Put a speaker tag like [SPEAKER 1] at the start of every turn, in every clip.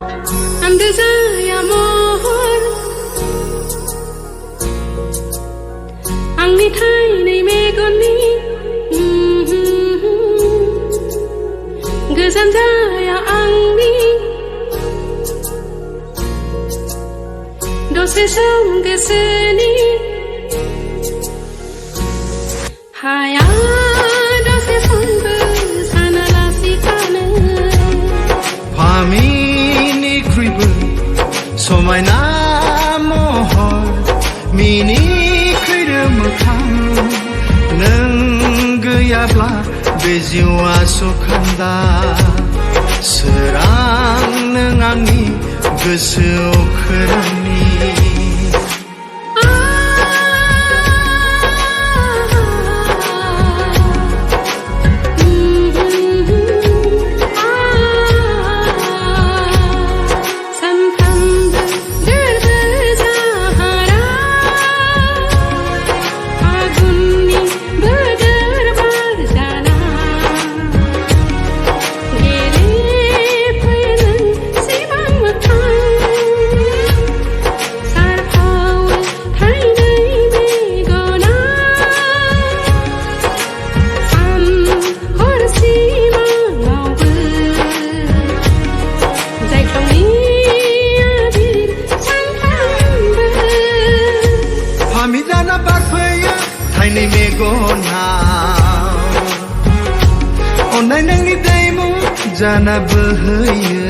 [SPEAKER 1] AND JAYA MOHOR आंनि थाइनै मेगननि गोजान जाया आंनि दसे सम गोसोनि हाया दसे समबो सानालासि थानो
[SPEAKER 2] फामिनिख्रुइबो समायना महर मिनिख्रुइबो मोखां नों गैयाब्ला बे जिउआ सखान्दा सोरां नों आंनि गोसोआव खोरांनि Pamidana barfaya थाइनै मेगनाव अननाय नोंनि दैमु जाना बोहैयो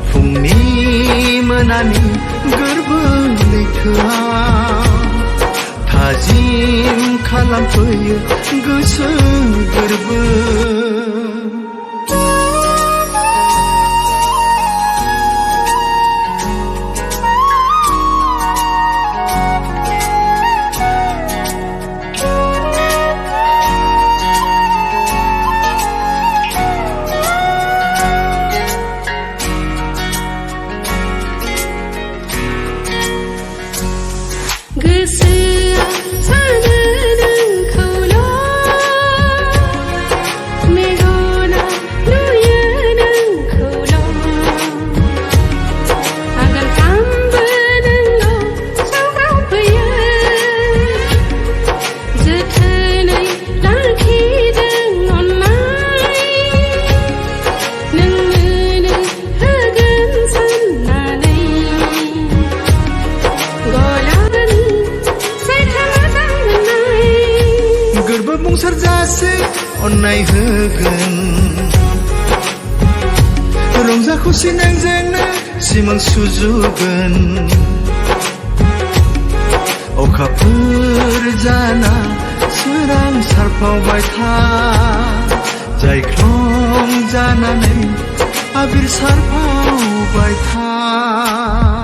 [SPEAKER 2] फुंनि मोनानि गोरबो लैथोआव थाजिम खालामफैयो गोसो गोरबो
[SPEAKER 1] गोसोआ सानो नोंखौल' मेगना नुयो नोंखौल' आगानफ्रामबो नोंल' सौग्रावफैयो जोथोनै लाखिदों अननाय नोंनो होगोन साननानै
[SPEAKER 2] गोरबो बुंसार जासे अननाय होगोन रंजा खुसि नोंजोंनो सिमां सुजुगोन अखाफोर जाना सोरां सारफावबाय था जायख्लं जानानै आबिर सारफावबाय था